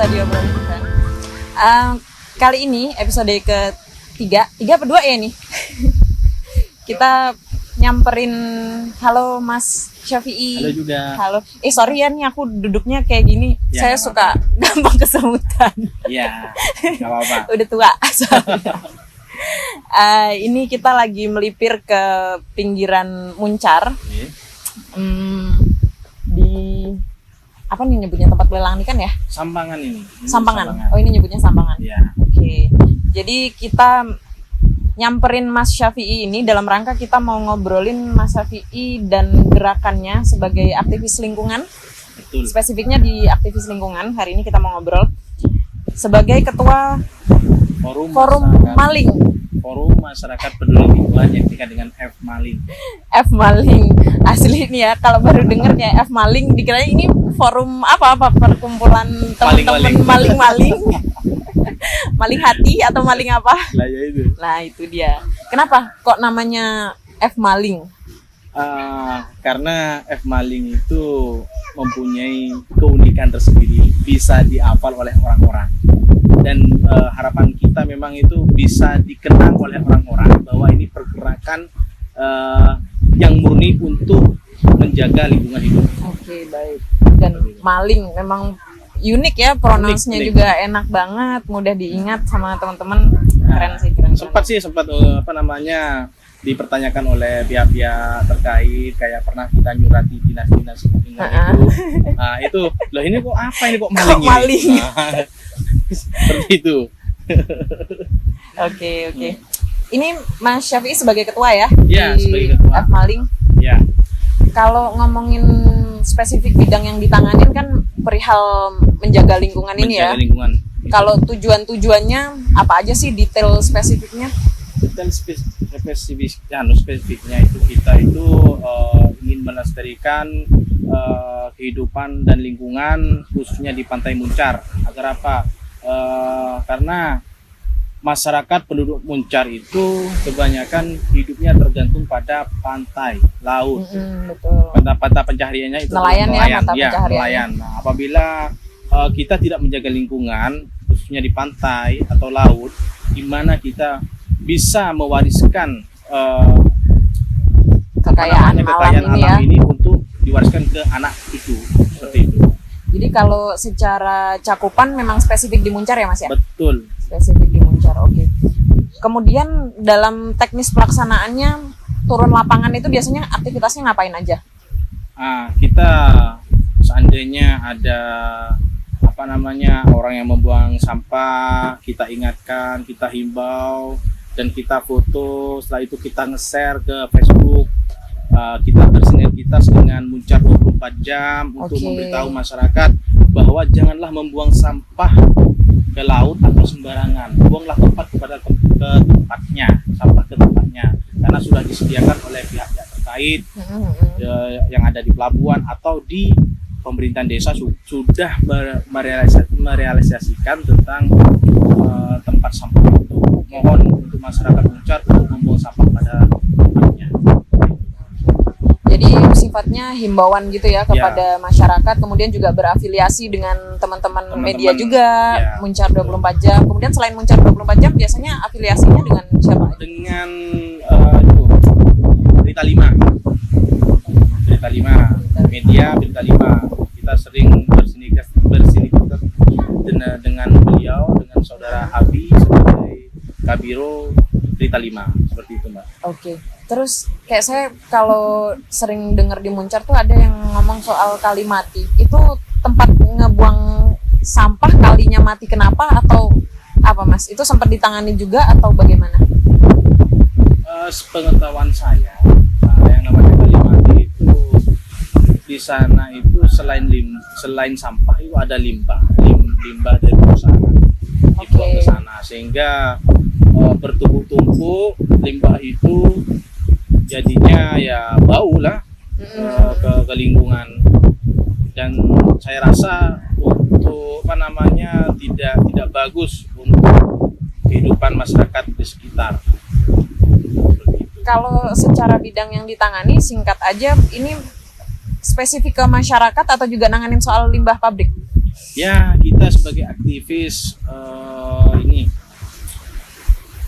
bisa diobrolin kan. Kali ini episode ketiga apa dua ya nih? Kita nyamperin, halo Mas Syafi'i. Halo juga. Halo. Sorry ya nih aku duduknya kayak gini. Ya, saya suka gampang kesemutan. Iya, nggak apa-apa. Udah tua. Ini kita lagi melipir ke pinggiran Muncar. Di apa nih nyebutnya, tempat pelelangan ikan ya? Sampangan ini. Sampangan. Oh, ini nyebutnya Sampangan. Iya. Oke. Jadi kita nyamperin Mas Syafi'i ini dalam rangka kita mau ngobrolin Mas Syafi'i dan gerakannya sebagai aktivis lingkungan. Betul. Spesifiknya di aktivis lingkungan. Hari ini kita mau ngobrol sebagai ketua Forum Maling. Forum Masyarakat Peduli Lingkungan yang tingkat dengan F Maling. F Maling. Asli nih ya, kalau baru denger kayak F Maling dikira ini forum apa perkumpulan teman-teman maling-maling. Maling hati atau maling apa? Lah ya itu. Nah, itu dia. Kenapa kok namanya F Maling? Karena F Maling itu mempunyai keunikan tersendiri, bisa dihafal oleh orang-orang. Dan harapan kita memang itu bisa dikenang oleh orang-orang bahwa ini pergerakan yang murni untuk menjaga lingkungan hidup. Oke, baik. Dan maling memang unik ya, pronounce-nya Unik. juga enak banget, mudah diingat sama teman-teman. Keren sih, keren. Sempat dipertanyakan oleh pihak-pihak terkait, kayak pernah kita nyurati dinas-dinas lingkungan itu. Nah, itu loh, ini kok apa ini kok maling Kok maling? ini? Nah, seperti itu. Oke. Ini Mas Syafi'i sebagai ketua ya? Ya, di sebagai ketua. F Maling. Ya. Kalau ngomongin spesifik bidang yang ditanganin kan perihal menjaga lingkungan ini ya. Menjaga lingkungan. Kalau tujuannya apa aja sih, detail spesifiknya? Detail spesifiknya itu kita itu ingin melestarikan kehidupan dan lingkungan khususnya di Pantai Muncar. Agar apa? Karena masyarakat penduduk Muncar itu kebanyakan hidupnya tergantung pada pantai, laut. Betul. Mata pencahariannya itu Nelayan ya, mata pencahariannya. nelayan. Nah, apabila kita tidak menjaga lingkungan khususnya di pantai atau laut, di mana kita bisa mewariskan kekayaan alam ini untuk diwariskan ke anak cucu, seperti itu. Jadi kalau secara cakupan memang spesifik di Muncar ya Mas ya? Betul. Spesifik di Muncar, oke. Kemudian dalam teknis pelaksanaannya, turun lapangan itu biasanya aktivitasnya ngapain aja? Kita seandainya ada orang yang membuang sampah, kita ingatkan, kita himbau, dan kita foto. Setelah itu kita nge-share ke Facebook. Kita bersinergitas dengan Muncar 24 jam untuk memberitahu masyarakat bahwa janganlah membuang sampah ke laut atau sembarangan. Buanglah sampah ke tempatnya, karena sudah disediakan oleh pihak-pihak terkait yang ada di pelabuhan atau di pemerintahan desa sudah merealisasikan tentang tempat sampah itu. Mohon untuk masyarakat Muncar untuk membuang sampah pada tempatnya. Jadi sifatnya himbauan gitu ya kepada masyarakat, kemudian juga berafiliasi dengan teman-teman media juga, Muncar 24 jam. Kemudian selain Muncar 24 jam, biasanya afiliasinya dengan siapa? Dengan Berita 5, media Berita 5. Kita sering bersinikas dengan beliau, dengan saudara Abi sebagai Kabiro Berita 5, seperti itu Mbak. Oke. Terus kayak saya kalau sering dengar di Muncar tuh ada yang ngomong soal kali mati. Itu tempat ngebuang sampah, kalinya mati kenapa atau apa Mas? Itu sempat ditangani juga atau bagaimana? Sepengetahuan saya, yang namanya kali mati itu di sana itu selain sampah itu ada limbah dari perusahaan dibuang ke sana, sehingga bertumpuk-tumpuk limbah itu jadinya ya bau lah ke lingkungan. Dan saya rasa untuk tidak bagus untuk kehidupan masyarakat di sekitar. Kalau secara bidang yang ditangani, singkat aja, ini spesifik ke masyarakat atau juga nanganin soal limbah pabrik? Ya, kita kita sebagai aktivis ini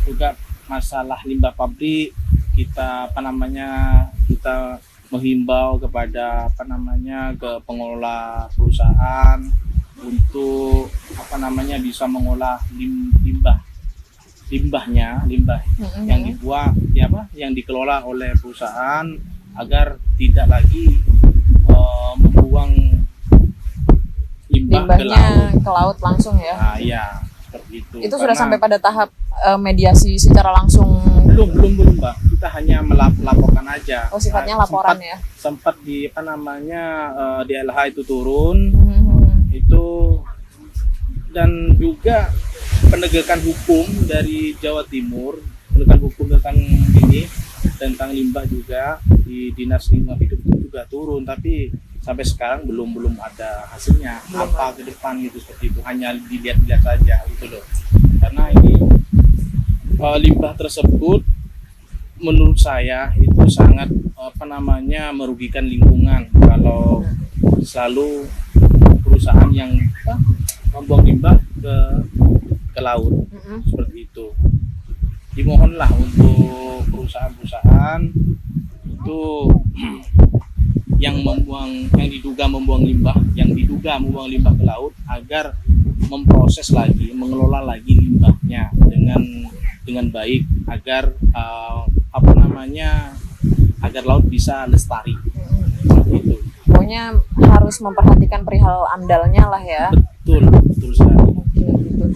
juga masalah limbah pabrik, kita kita menghimbau kepada ke pengelola perusahaan untuk bisa mengolah limbahnya yang dibuang yang dikelola oleh perusahaan agar tidak lagi membuang limbahnya ke laut langsung ya. Nah, iya, seperti itu. Itu sudah sampai pada tahap mediasi secara langsung? Belum, Mbak. Kita hanya melaporkan aja. Oh, sifatnya laporan ya. Sempat di DLH itu turun. Itu dan juga penegakan hukum dari Jawa Timur, penegakan hukum tentang limbah juga di Dinas Lingkungan Hidup itu juga turun, tapi sampai sekarang belum ada hasilnya. Apa ke depan gitu, seperti itu, hanya dilihat-lihat saja gitu loh. Karena ini limbah tersebut menurut saya itu sangat merugikan lingkungan kalau selalu perusahaan yang membuang limbah ke laut seperti itu. Dimohonlah untuk perusahaan-perusahaan itu yang diduga membuang limbah ke laut agar memproses lagi, mengelola lagi limbahnya dengan baik agar agar laut bisa lestari. Gitu. Pokoknya harus memperhatikan perihal amdalnya lah ya. Betul sekali. Gitu.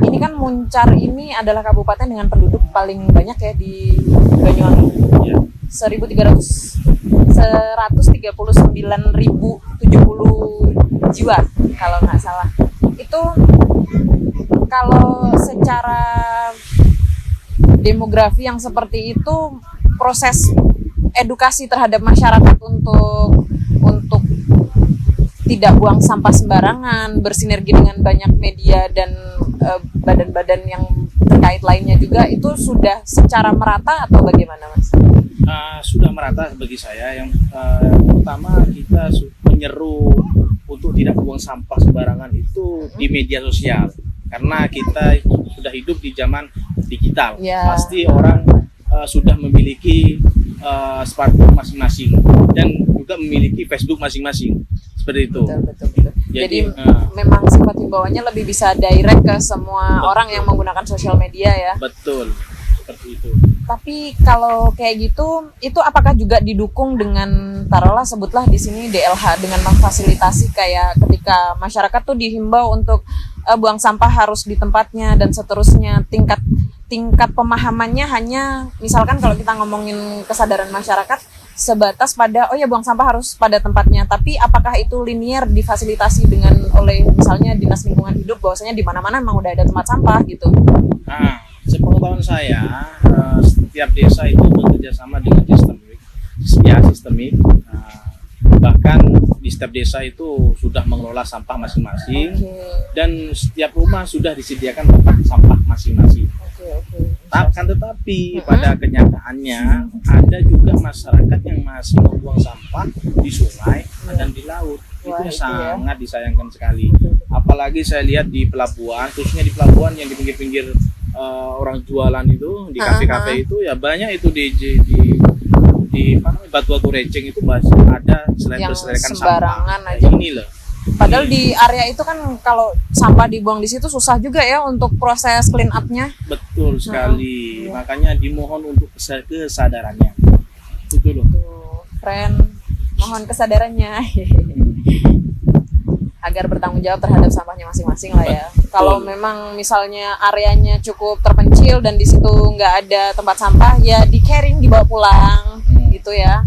Ini kan Muncar ini adalah kabupaten dengan penduduk paling banyak ya di Banyuwangi. Ya. 139.070 jiwa kalau nggak salah. Itu kalau secara demografi yang seperti itu, proses edukasi terhadap masyarakat untuk tidak buang sampah sembarangan, bersinergi dengan banyak media dan badan-badan yang terkait lainnya juga, itu sudah secara merata atau bagaimana, Mas? Sudah merata bagi saya. Yang pertama, kita menyeru untuk tidak buang sampah sembarangan itu di media sosial, karena kita sudah hidup di zaman digital. Pasti orang sudah memiliki smartphone masing-masing dan juga memiliki Facebook masing-masing, seperti itu. Betul. Jadi memang sifat himbauannya lebih bisa direct ke semua orang yang menggunakan sosial media ya. Betul, seperti itu. Tapi kalau kayak gitu, itu apakah juga didukung dengan, taruhlah sebutlah di sini DLH, dengan memfasilitasi kayak ketika masyarakat tuh dihimbau untuk buang sampah harus di tempatnya dan seterusnya, tingkat pemahamannya hanya misalkan kalau kita ngomongin kesadaran masyarakat sebatas pada buang sampah harus pada tempatnya, tapi apakah itu linear difasilitasi oleh misalnya Dinas Lingkungan Hidup bahwasanya di mana-mana memang udah ada tempat sampah gitu? Sepengetahuan saya, setiap desa itu bekerja sama dengan sistemik. Bahkan di setiap desa itu sudah mengelola sampah masing-masing. Dan setiap rumah sudah disediakan tempat sampah masing-masing. Tetapi pada kenyataannya ada juga masyarakat yang masih membuang sampah di sungai dan di laut. Itu sangat disayangkan sekali. Apalagi saya lihat di pelabuhan, khususnya di pelabuhan yang di pinggir-pinggir orang jualan itu, di kafe-kafe itu ya banyak itu di batu-batu receng itu masih ada berselekan sembarangan sampah. aja. Ini loh. Padahal di area itu kan kalau sampah dibuang di situ susah juga ya untuk proses clean up-nya. Betul sekali. Makanya dimohon untuk kesadarannya. Itu loh. Friend, mohon kesadarannya. Agar bertanggung jawab terhadap sampahnya masing-masing lah ya. Kalau memang misalnya areanya cukup terpencil dan di situ nggak ada tempat sampah, ya di carrying, dibawa pulang gitu ya,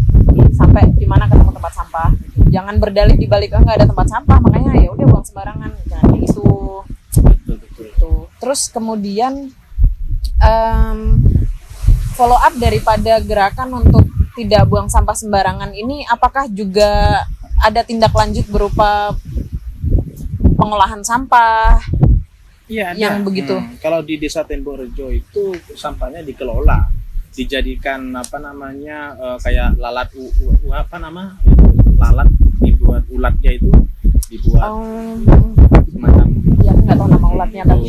sampai di mana ketemu tempat sampah. Jangan berdalih di balik nggak ada tempat sampah, makanya ya udah buang sembarangan, jangan kayak gitu. Betul. Terus kemudian follow up daripada gerakan untuk tidak buang sampah sembarangan ini, apakah juga ada tindak lanjut berupa pengolahan sampah? Iya, yang begitu. Kalau di Desa Temborejo itu sampahnya dikelola, dijadikan kayak lalat lalat dibuat ulatnya itu dibuat Oh, semacam ya aku nggak tahu nama ulatnya tapi.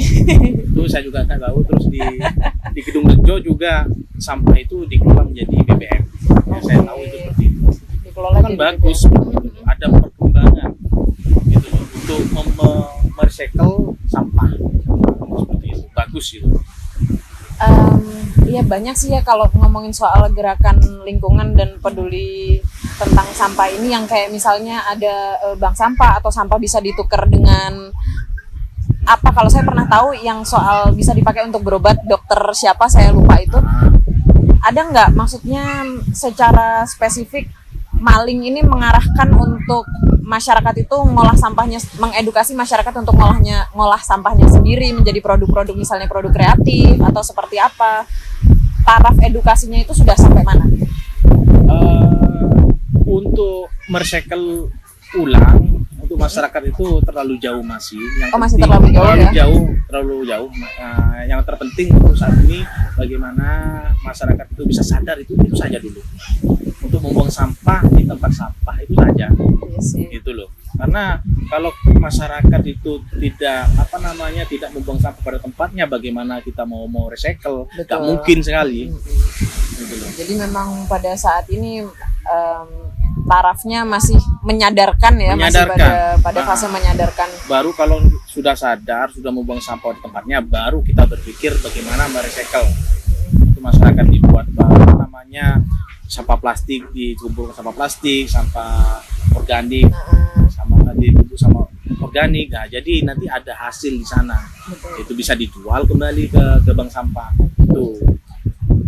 itu saya juga nggak tahu. Terus di Gedung Rejo juga sampah itu dikelola menjadi BBM. Ya, saya tahu itu seperti itu. Dikelola Itu kan jadi bagus, BBM. ada perkembangan gitu loh, untuk merecycle sampah seperti itu, bagus gitu. Iya banyak sih ya kalau ngomongin soal gerakan lingkungan dan peduli tentang sampah ini yang kayak misalnya ada bank sampah atau sampah bisa ditukar dengan apa, kalau saya pernah tahu yang soal bisa dipakai untuk berobat, dokter siapa saya lupa itu, ada nggak maksudnya secara spesifik Maling ini mengarahkan untuk masyarakat itu ngolah sampahnya, mengedukasi masyarakat untuk ngolah sampahnya sendiri menjadi produk-produk, misalnya produk kreatif atau seperti apa? Taraf edukasinya itu sudah sampai mana? Untuk merecycle ulang untuk masyarakat itu terlalu jauh masih. Yang masih penting, terlalu jauh ya? terlalu jauh. Yang terpenting untuk saat ini bagaimana masyarakat itu bisa sadar, itu saja dulu. Untuk membuang sampah di tempat sampah itu saja. Yes, Gitu loh. Karena kalau masyarakat itu tidak tidak membuang sampah pada tempatnya, bagaimana kita mau recycle? Nggak mungkin sekali. Gitu loh. Jadi memang pada saat ini tarafnya masih menyadarkan ya, masih pada fase menyadarkan. Baru kalau sudah sadar, sudah membuang sampah di tempatnya, baru kita berpikir bagaimana merecycle. Itu masyarakat dibuat sampah plastik dikumpulkan, sampah plastik, sampah organik, sama dikumpul sama organik. Nah, jadi nanti ada hasil di sana. Betul. Itu bisa dijual kembali ke bank sampah. Tuh.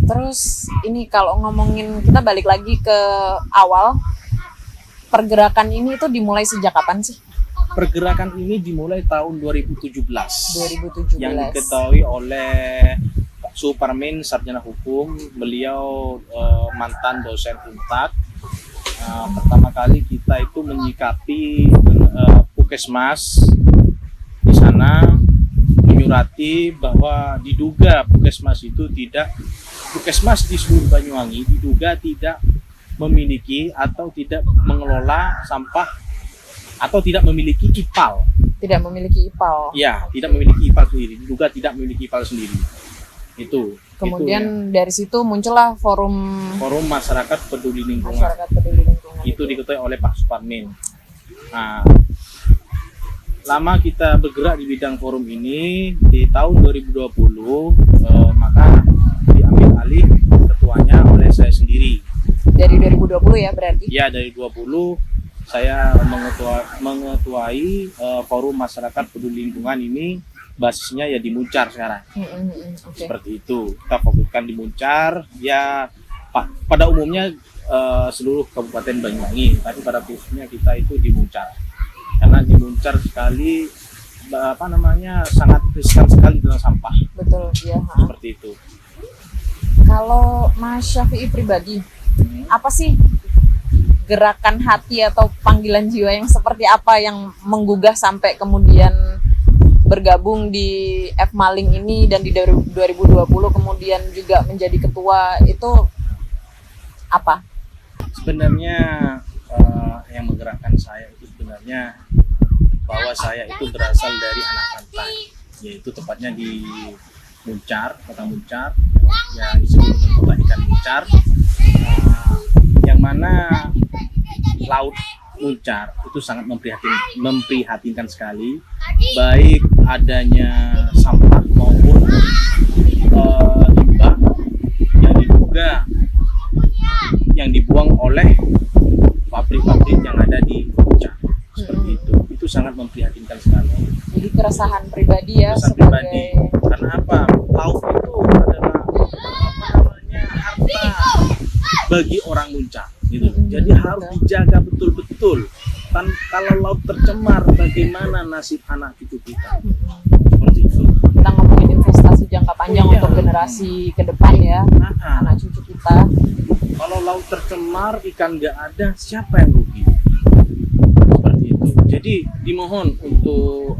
Terus ini kalau ngomongin, kita balik lagi ke awal, pergerakan ini itu dimulai sejak kapan sih? Pergerakan ini dimulai tahun 2017. 2017. Yang diketahui oleh Pak Suparmin, sarjana hukum. Beliau mantan dosen Unpad. Pertama kali kita itu menyikapi Puskesmas di sana, menyurati bahwa diduga Puskesmas di seluruh Banyuwangi diduga tidak memiliki atau tidak mengelola sampah atau tidak memiliki IPAL. Tidak memiliki IPAL. Ya, tidak memiliki IPAL sendiri. Diduga tidak memiliki IPAL sendiri. Itu. Kemudian dari situ muncullah forum Masyarakat Peduli Lingkungan. Masyarakat Peduli Lingkungan. Itu diketuai oleh Pak Suparmin. Nah, lama kita bergerak di bidang forum ini. Di tahun 2020 maka diambil alih ketuanya oleh saya sendiri. Dari 2020 ya berarti? Ya, dari 2020 saya mengetuai forum masyarakat peduli lingkungan ini. Basisnya ya di Muncar sekarang. Okay. Seperti itu. Kita fokuskan di Muncar. Ya, pada umumnya seluruh Kabupaten Banyuwangi, tapi pada khususnya kita itu di Muncar. Karena di Muncar sekali sangat riskan sekali dalam sampah. Betul, ya. Seperti itu. Kalau Mas Syafi'i pribadi, apa sih gerakan hati atau panggilan jiwa yang seperti apa yang menggugah sampai kemudian bergabung di F Maling ini dan di 2020 kemudian juga menjadi ketua, itu apa? Sebenarnya yang menggerakkan saya itu sebenarnya bahwa saya itu berasal dari anak pantai, yaitu tepatnya di Muncar, kota Muncar, yang disebut dengan kota ikan Muncar, yang mana laut Muncar itu sangat memprihatinkan sekali, baik adanya sampah maupun limbah yang dibuang oleh pabrik-pabrik yang ada di Muncar. Seperti itu sangat memprihatinkan sekali. Jadi keresahan pribadi ya, Karena apa? Laut itu adalah harta bagi orang Muncar. Gitu. Jadi harus dijaga betul-betul. Kalau laut tercemar, bagaimana nasib anak cucu kita? Seperti itu. Kita ngomongin investasi jangka panjang untuk generasi ke depan ya, anak cucu kita. Kalau laut tercemar, ikan nggak ada, siapa yang rugi? Seperti itu. Jadi dimohon untuk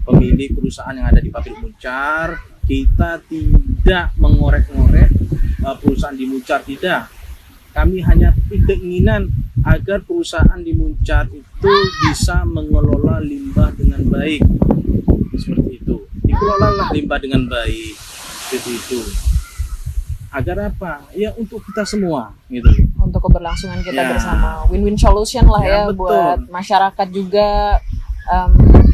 pemilik perusahaan yang ada di pabrik Muncar, kita tidak mengorek-ngorek perusahaan di Muncar, tidak. Kami hanya keinginan agar perusahaan di Muncar itu bisa mengelola limbah dengan baik. Seperti itu. Dikelolalah limbah dengan baik. Seperti itu. Agar apa? Ya untuk kita semua gitu. Untuk keberlangsungan kita Ya. bersama, win-win solution lah Ya, ya, betul. buat masyarakat juga,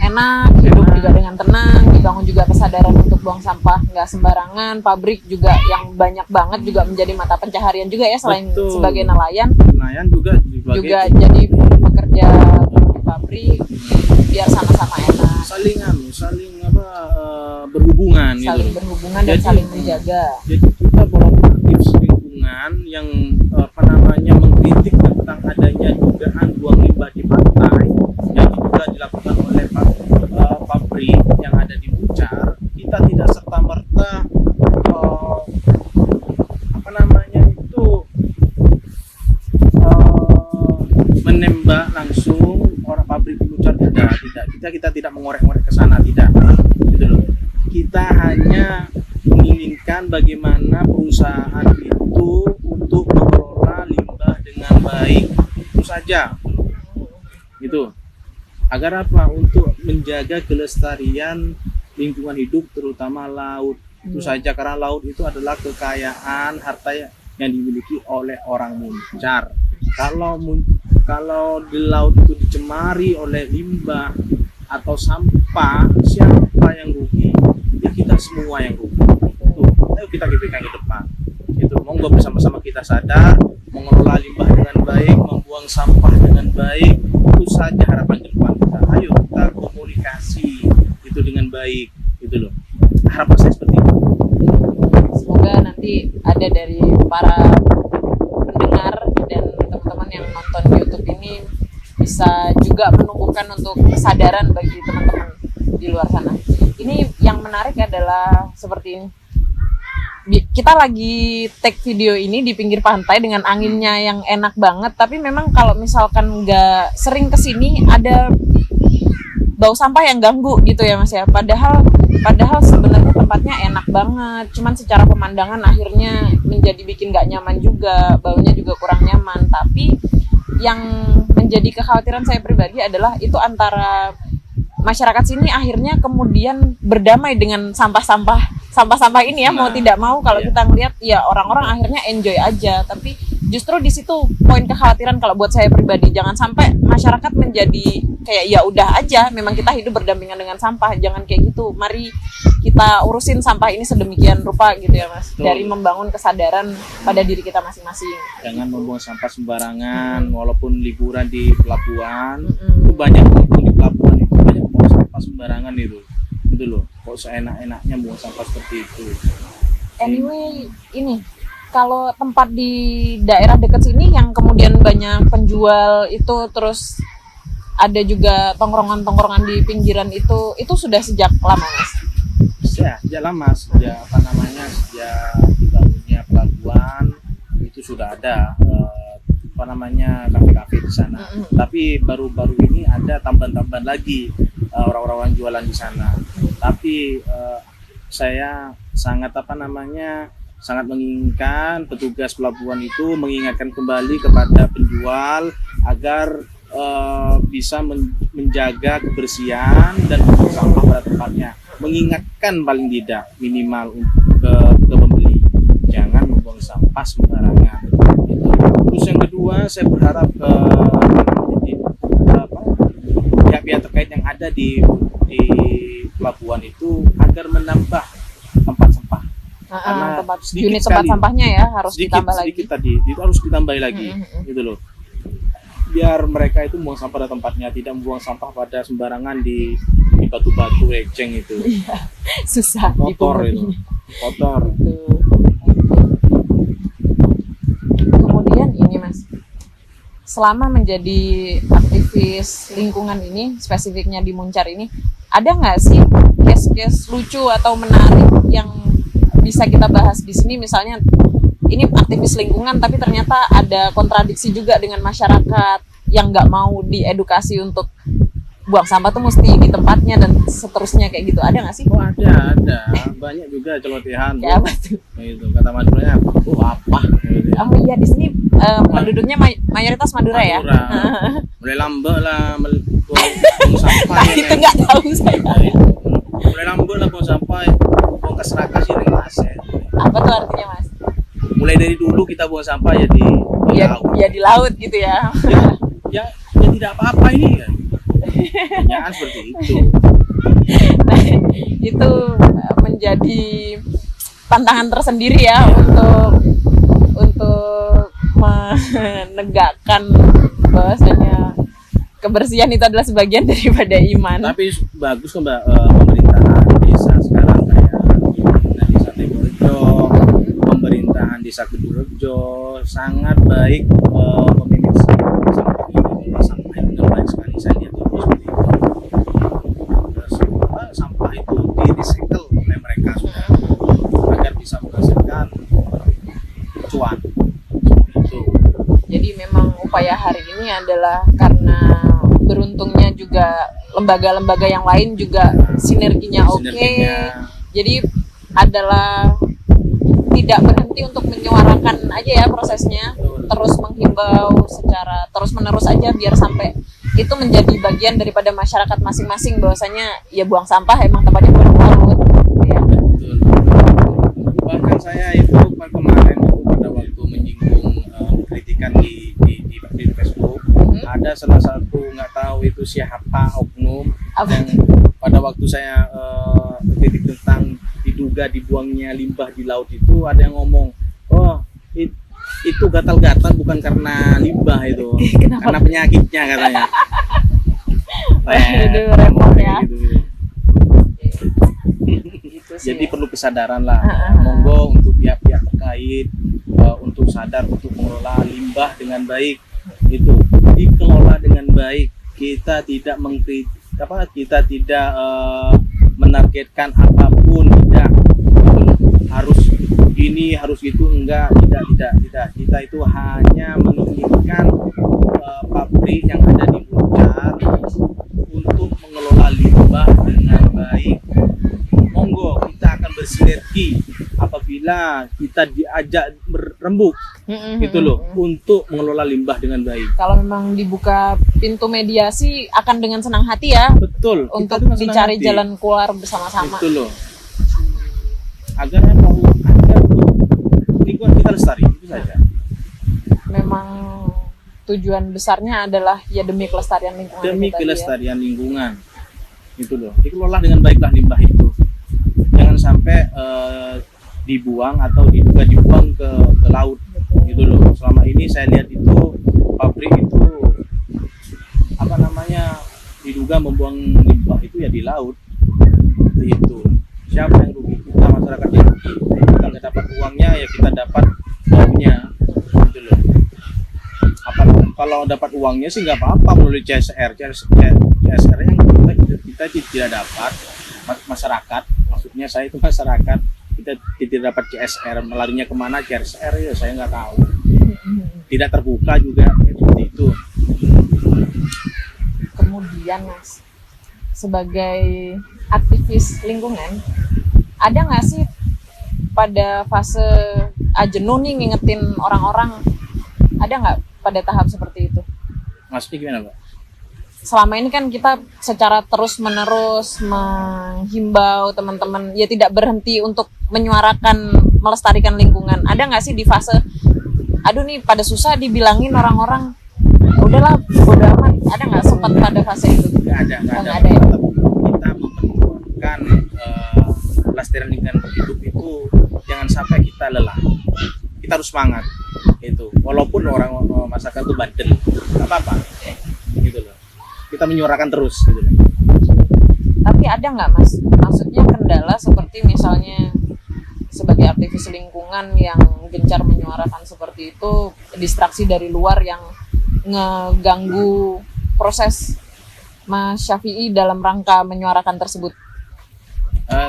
enak, hidup Enak. juga dengan tenang, dibangun juga kesadaran untuk buang sampah nggak sembarangan, pabrik juga yang banyak banget juga menjadi mata pencaharian juga ya, selain Betul. sebagai nelayan Nelayan juga juga jadi pekerja di pabrik, biar sama-sama enak, saling berhubungan saling gitu. berhubungan dan Jadi- saling menjaga. Jadi kita proaktif lingkungan yang mengkritik tentang adanya dugaan buang limbah di pantai yang juga dilakukan oleh pabrik yang ada di Muncar. Kita tidak serta merta menembak langsung orang pabrik di Muncar, tidak. Kita tidak mengorek-ngorek ke sana, tidak. Gitu loh. Kita hanya menginginkan bagaimana perusahaan itu untuk mengelola limbah dengan baik, itu saja. Gitu. Agar apa? Untuk menjaga kelestarian lingkungan hidup, terutama laut. Itu saja, karena laut itu adalah kekayaan harta yang dimiliki oleh orang Muncar. Kalau di laut itu dicemari oleh limbah atau sampah, siapa yang rugi? Ya kita semua yang rugi. Tuh, ayo kita pikirkan ke depan. Itu monggo bersama-sama kita sadar, mengelola limbah dengan baik, membuang sampah dengan baik. Itu saja harapan ke depan kita. Ayo kita komunikasi itu dengan baik, gitu loh. Harapan saya seperti itu. Semoga nanti ada dari para pendengar dan teman-teman yang nonton YouTube ini bisa juga menumbuhkan untuk kesadaran bagi teman-teman di luar sana. Ini yang menarik adalah seperti ini. Kita lagi take video ini di pinggir pantai dengan anginnya yang enak banget, tapi memang kalau misalkan nggak sering kesini ada bau sampah yang ganggu gitu ya Mas ya. Padahal sebenarnya tempatnya enak banget, cuman secara pemandangan akhirnya menjadi bikin nggak nyaman juga, baunya juga kurang nyaman. Tapi yang menjadi kekhawatiran saya pribadi adalah itu antara masyarakat sini akhirnya kemudian berdamai dengan sampah-sampah ini ya, mau tidak mau kalau kita ngelihat ya orang-orang akhirnya enjoy aja. Tapi justru di situ poin kekhawatiran kalau buat saya pribadi, jangan sampai masyarakat menjadi kayak ya udah aja, memang kita hidup berdampingan dengan sampah, jangan kayak gitu. Mari kita urusin sampah ini sedemikian rupa gitu ya Mas. Betul. Dari membangun kesadaran pada diri kita masing-masing. Jangan membuang sampah sembarangan, walaupun liburan di pelabuhan. Mm-mm. Itu banyak di pelabuhan itu banyak buang sampah sembarangan itu loh. Kok seenak-enaknya buang sampah seperti itu. Anyway, ini kalau tempat di daerah dekat sini yang kemudian banyak penjual itu, terus ada juga tongkrongan-tongkrongan di pinggiran itu sudah sejak lama Mas? Sejak lama, sejak dibangunnya pelabuhan itu sudah ada kafe-kafe di sana. Tapi baru-baru ini ada tambahan-tambahan lagi orang-orang jualan di sana. Tapi saya sangat sangat menginginkan petugas pelabuhan itu mengingatkan kembali kepada penjual agar bisa menjaga kebersihan dan membuang sampah pada tempatnya. Mengingatkan paling tidak minimal ke pembeli, jangan membuang sampah sembarangan. Terus yang kedua, saya berharap pihak-pihak terkait yang ada di pelabuhan itu agar menambah tempat sampah. Karena Unit tempat sampahnya ya harus ditambah lagi. Sedikit tadi, itu harus ditambah lagi, gitu loh. Biar mereka itu membuang sampah pada tempatnya, tidak membuang sampah pada sembarangan di batu-batu eceng itu. Iya, susah Kotor itu, kotor. Kemudian ini Mas, selama menjadi aktivis lingkungan ini, spesifiknya di Muncar ini, ada nggak sih case-case lucu atau menarik yang bisa kita bahas di sini? Misalnya ini aktivis lingkungan tapi ternyata ada kontradiksi juga dengan masyarakat yang nggak mau diedukasi untuk buang sampah tuh mesti di tempatnya dan seterusnya kayak gitu, ada nggak sih? Oh ada banyak juga celotehan. Kayak apa tuh? Itu kata Maduranya, apa? Gitu. Oh iya, di sini penduduknya mayoritas Madura ya. Madura. Mulai lambe lah buang sampah. Nah, itu nggak tahu saya. Mulai lambe lah buang sampah, buang ke Serakas ini Aceh. Apa tuh artinya Mas? Mulai dari dulu kita buang sampah ya di laut. Ya di laut gitu ya. Ya tidak apa-apa ini ya. Pertanyaan seperti itu. Nah, itu menjadi tantangan tersendiri ya untuk menegakkan bahwasanya kebersihan itu adalah sebagian daripada iman. Tapi bagus kok Mbak, pemerintahan desa sekarang kayak desa Tegorejo, pemerintahan desa Kedurrejo sangat baik memanage sampah ini, mengelola sampah itu dengan baik sekali. Saya lihat itu seperti itu. Terus sampah itu di recycle oleh mereka sudah agar bisa menghasilkan cuan seperti itu. Jadi memang upaya hari ini adalah karena beruntungnya juga lembaga-lembaga yang lain juga sinerginya oke. Jadi adalah tidak berhenti untuk menyuarakan aja ya prosesnya, terus menghimbau secara terus menerus aja biar sampai itu menjadi bagian daripada masyarakat masing-masing bahwasanya ya buang sampah emang tempatnya bukan di laut ya. Betul. Bahkan saya itu kemarin itu pada waktu menyinggung kritikan di Facebook, ada salah satu nggak tahu itu siapa oknum yang pada waktu saya kritik tentang diduga dibuangnya limbah di laut itu, ada yang ngomong, oh itu gatal-gatal bukan karena limbah itu, karena penyakitnya katanya. Aduh, repot ya. Gitu sih, jadi ya. perlu kesadaran lah. Monggo untuk pihak-pihak terkait untuk sadar untuk mengelola limbah dengan baik. Itu dikelola dengan baik. Kita tidak kita tidak menargetkan apapun, tidak harus ini harus gitu, enggak, tidak. Kita itu hanya menginginkan pabrik yang ada di Muncar untuk mengelola limbah dengan baik. Monggo kita akan bersinergi apabila kita diajak berembuk gitu loh, untuk mengelola limbah dengan baik. Kalau memang dibuka pintu mediasi akan dengan senang hati ya. Betul. Untuk dicari jalan keluar bersama-sama. Itu loh. Agar lingkungan kita lestari, itu saja. Memang tujuan besarnya adalah ya demi kelestarian lingkungan. Demi kelestarian lingkungan. Itu loh. Dikelola dengan baiklah limbah itu. Jangan sampai dibuang atau diduga dibuang ke laut. Gitu loh. Selama ini saya lihat itu pabrik itu diduga membuang limbah itu ya di laut. Itu. Siapa yang rugi? Kita, masyarakat yang rugi. Kita nggak dapat uangnya ya kita dapat baunya. Gitu loh. Kalau dapat uangnya sih nggak apa-apa melalui CSR yang kita tidak dapat, masyarakat, maksudnya saya itu masyarakat, kita tidak dapat CSR, melarinya kemana CSR ya saya nggak tahu, tidak terbuka juga seperti itu. Kemudian Mas, sebagai aktivis lingkungan, ada nggak sih pada fase jenuh nih ngingetin orang-orang, ada nggak pada tahap seperti itu? Maksudnya gimana Mbak? Selama ini kan kita secara terus-menerus menghimbau teman-teman ya tidak berhenti untuk menyuarakan melestarikan lingkungan. Ada nggak sih di fase aduh nih pada susah dibilangin orang-orang udahlah bodo amat, ada nggak sempat pada fase itu? Nggak ada Ya? Kita memperjuangkan pelestarian lingkungan hidup itu jangan sampai kita lelah, kita harus semangat itu, walaupun orang masyarakat itu bandel nggak apa-apa gitu loh, kita menyuarakan terus gitu loh. Tapi ada nggak Mas, maksudnya kendala seperti misalnya sebagai aktivis lingkungan yang gencar menyuarakan seperti itu, distraksi dari luar yang ngeganggu proses Mas Syafi'i dalam rangka menyuarakan tersebut?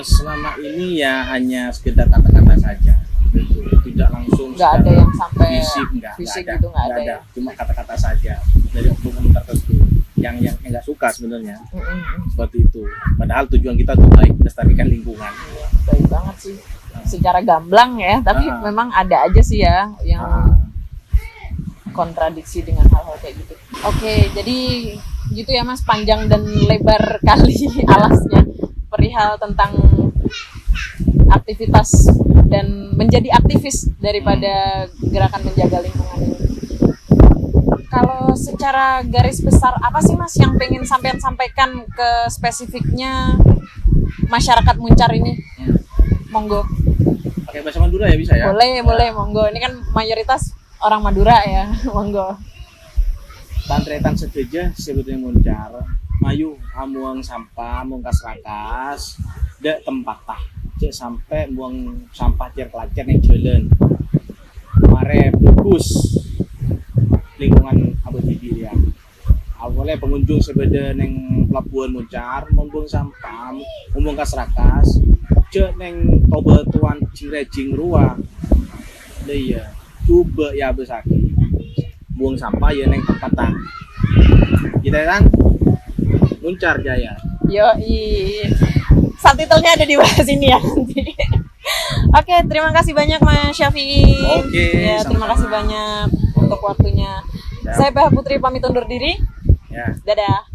Selama ini ya hanya sekedar kata-kata saja, tidak langsung, nggak ada yang sampai fisik gitu, nggak ada. Cuma kata-kata saja dari oknum komentar tersebut. Ya yang nggak suka sebenarnya Mm-mm. seperti itu. Padahal tujuan kita tuh baik, melestarikan lingkungan. Iya, baik banget sih. Secara gamblang ya, tapi Ah. memang ada aja sih ya yang Ah, kontradiksi dengan hal-hal kayak gitu. Oke, jadi gitu ya Mas, panjang dan lebar kali alasnya perihal tentang aktivitas dan menjadi aktivis daripada gerakan menjaga lingkungan ini. Kalau secara garis besar apa sih Mas yang pengen sampean sampaikan ke spesifiknya masyarakat Muncar ini? Monggo. pakai bahasa Madura ya bisa ya? Boleh, monggo. Ini kan mayoritas orang Madura ya, monggo. Pantretan sedeja sebetulnya Muncar. Mayu amuang sampah, mungkas rakas, dek tempat tah. Cek sampai buang sampah cer-kelacer yang jalan. Mare bagus lingkungan abad di ya. Awalnya pengunjung sebeda neng pelabuhan Muncar, membuang sampah, membuang kas-rakas, cek neng toba tuan cirejing ruah. Iya, coba ya besaki. Buang sampah ya neng tempat tah. Kita kan Muncar Jaya. Yoi. Subtitlenya ada di bawah sini ya nanti. Oke, terima kasih banyak Mas Syafi'i. Oke, Ya, terima sama-sama. kasih banyak untuk waktunya. Ya. Saya Bah Putri pamit undur diri. Ya. Dadah.